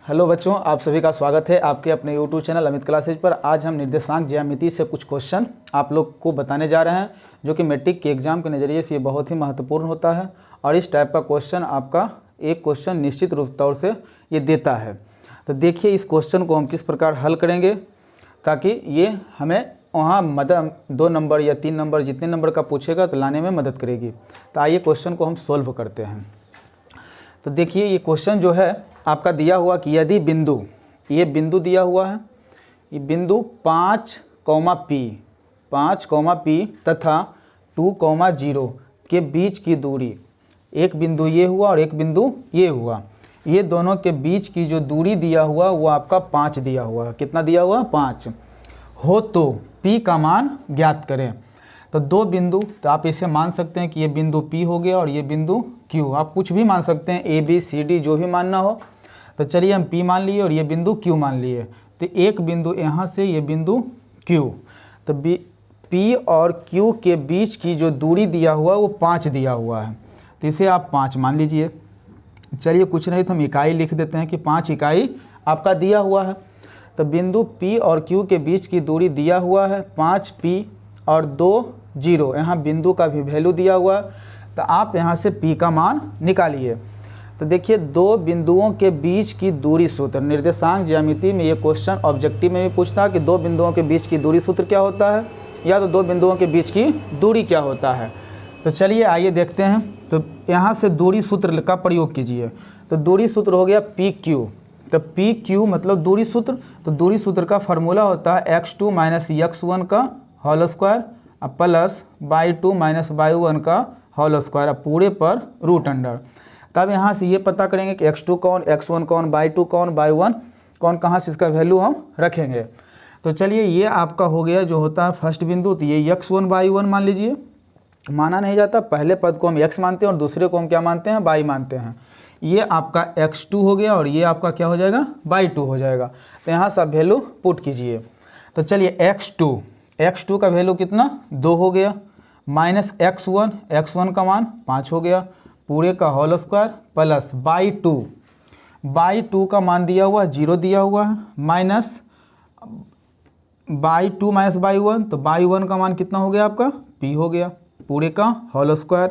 Hello बच्चों, आप सभी का स्वागत है आपके अपने यूट्यूब चैनल अमित क्लासेज पर। आज हम निर्देशांक ज्यामिति से कुछ क्वेश्चन आप लोग को बताने जा रहे हैं, जो कि मैट्रिक के एग्ज़ाम के नज़रिए से ये बहुत ही महत्वपूर्ण होता है। और इस टाइप का क्वेश्चन आपका एक क्वेश्चन निश्चित रूप तौर से ये देता है। तो देखिए इस क्वेश्चन को हम किस प्रकार हल करेंगे ताकि ये हमें वहाँ मदद 2 नंबर या 3 नंबर जितने नंबर का पूछेगा तो लाने में मदद करेगी। तो आइए क्वेश्चन को हम सोल्व करते हैं। तो देखिए ये क्वेश्चन जो है आपका दिया हुआ कि यदि बिंदु, ये बिंदु दिया हुआ है, ये बिंदु 5, P तथा 2, 0 के बीच की दूरी, एक बिंदु ये हुआ और एक बिंदु ये हुआ, ये दोनों के बीच की जो दूरी दिया हुआ वो आपका 5 दिया हुआ है। कितना दिया हुआ? 5 हो तो P का मान ज्ञात करें। तो 2 बिंदु, तो आप इसे मान सकते हैं कि ये बिंदु P हो गया और ये बिंदु Q। आप कुछ भी मान सकते हैं, A B C D जो भी मानना हो। तो चलिए हम P मान लिए और ये बिंदु Q मान लिए। तो एक बिंदु यहाँ से ये बिंदु Q, तो P और Q के बीच की जो दूरी दिया हुआ वो 5 दिया हुआ है। तो इसे आप 5 मान लीजिए। चलिए कुछ नहीं तो हम इकाई लिख देते हैं कि 5 इकाई आपका दिया हुआ है। तो बिंदु P और Q के बीच की दूरी दिया हुआ है 5P और 2, 0। यहाँ बिंदु का भी वैल्यू दिया हुआ है। तो आप यहाँ से P का मान निकालिए। तो देखिए 2 बिंदुओं के बीच की दूरी सूत्र, निर्देशांक ज्यामिति में ये क्वेश्चन ऑब्जेक्टिव में भी पूछता है कि 2 बिंदुओं के बीच की दूरी सूत्र क्या होता है, या तो 2 बिंदुओं के बीच की दूरी क्या होता है। तो चलिए आइए देखते हैं। तो यहाँ से दूरी सूत्र का प्रयोग कीजिए। तो दूरी सूत्र हो गया PQ। तो PQ मतलब दूरी सूत्र। तो दूरी सूत्र का फार्मूला होता है x2 - x1 का whole square plus y2 - y1 का होल स्क्वायर पूरे पर रूट अंडर। तब यहाँ से ये पता करेंगे कि x2 कौन, x1 कौन, y2 कौन, y1 कौन, कहाँ से इसका वैल्यू हम रखेंगे। तो चलिए ये आपका हो गया जो होता है फर्स्ट बिंदु। तो ये x1 y1 मान लीजिए। माना नहीं जाता, पहले पद को हम x मानते हैं और दूसरे को हम क्या मानते हैं, y मानते हैं। ये आपका x2 हो गया और ये आपका क्या हो जाएगा, y2 हो जाएगा। तो यहाँ से वैल्यू पुट कीजिए। तो चलिए x2 का वैल्यू कितना, 2 हो गया, माइनस x1 का मान 5 हो गया, पूरे का होल स्क्वायर प्लस y2 का मान दिया हुआ 0 दिया हुआ है, माइनस y2 - y1। तो y1 का मान कितना हो गया आपका, P हो गया, पूरे का होल स्क्वायर,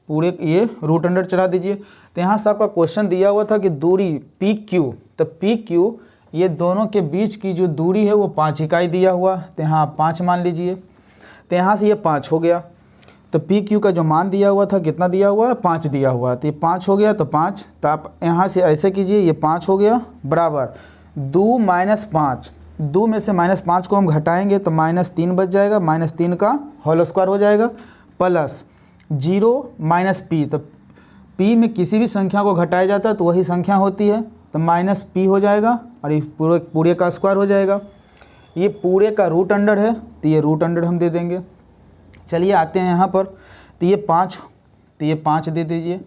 पूरे ये रूट अंडर चढ़ा दीजिए। तो यहाँ से आपका क्वेश्चन दिया हुआ था कि दूरी PQ। तो PQ ये दोनों के बीच की जो दूरी है वो 5 इकाई दिया हुआ। तो यहाँ आप 5 मान लीजिए। तो यहाँ से ये 5 हो गया। तो PQ का जो मान दिया हुआ था कितना दिया हुआ है, 5 दिया हुआ। तो ये 5 हो गया। तो 5, तो आप यहाँ से ऐसे कीजिए, ये 5 हो गया बराबर 2 - 5। 2 में से -5 को हम घटाएंगे तो -3 बच जाएगा, -3 का होल स्क्वायर हो जाएगा प्लस 0 - P। तो P में किसी भी संख्या को घटाया जाता है तो वही संख्या होती है। तो -P हो जाएगा और ये पूरे का स्क्वायर हो जाएगा। ये पूरे का रूट अंडर है तो ये रूट अंडर हम दे देंगे। चलिए आते हैं यहाँ पर। तो ये 5 दे दीजिए।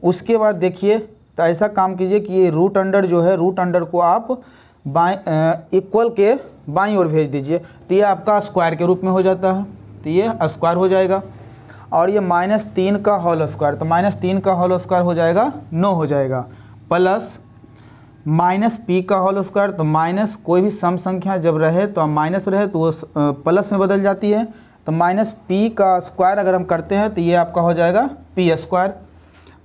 उसके बाद देखिए, तो ऐसा काम कीजिए कि ये रूट अंडर जो है, रूट अंडर को आप इक्वल के बाईं ओर भेज दीजिए। तो ये आपका स्क्वायर के रूप में हो जाता है। तो ये स्क्वायर हो जाएगा। और ये -3 का होल स्क्वायर, तो -3 का होल स्क्वायर हो जाएगा 9 हो जाएगा, प्लस -P का होल स्क्वायर। तो माइनस कोई भी सम संख्या जब रहे तो माइनस रहे तो वो प्लस में बदल जाती है। तो -P का स्क्वायर अगर हम करते हैं तो ये आपका हो जाएगा P स्क्वायर।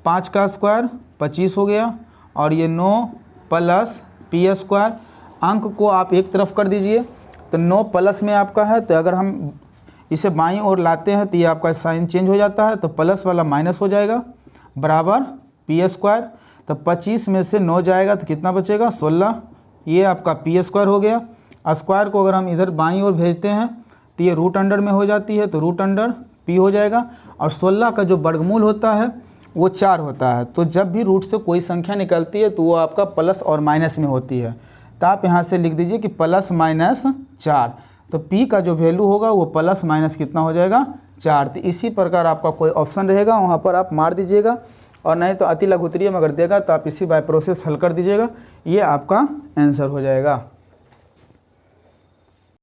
5 का स्क्वायर 25 हो गया और ये 9 प्लस P स्क्वायर। अंक को आप एक तरफ कर दीजिए। तो 9 प्लस में आपका है, तो अगर हम इसे बाईं ओर लाते हैं तो ये आपका साइन चेंज हो जाता है। तो प्लस वाला माइनस हो जाएगा बराबर P स्क्वायर। तो 25 में से 9 जाएगा तो कितना बचेगा, 16। ये आपका P स्क्वायर हो गया। स्क्वायर को अगर हम इधर बाईं ओर भेजते हैं तो ये रूट अंडर में हो जाती है, तो रूट अंडर P हो जाएगा। और 16 का जो वर्गमूल होता है वो 4 होता है। तो जब भी रूट से कोई संख्या निकलती है तो वो आपका प्लस और माइनस में होती है। तो आप यहाँ से लिख दीजिए कि +-4। तो P का जो वैल्यू होगा वो प्लस माइनस कितना हो जाएगा, 4। तो इसी प्रकार आपका कोई ऑप्शन रहेगा वहाँ पर आप मार दीजिएगा, और नहीं तो अति लघुत्तरीय में अगर देगा तो आप इसी बाय प्रोसेस हल कर दीजिएगा। ये आपका आंसर हो जाएगा।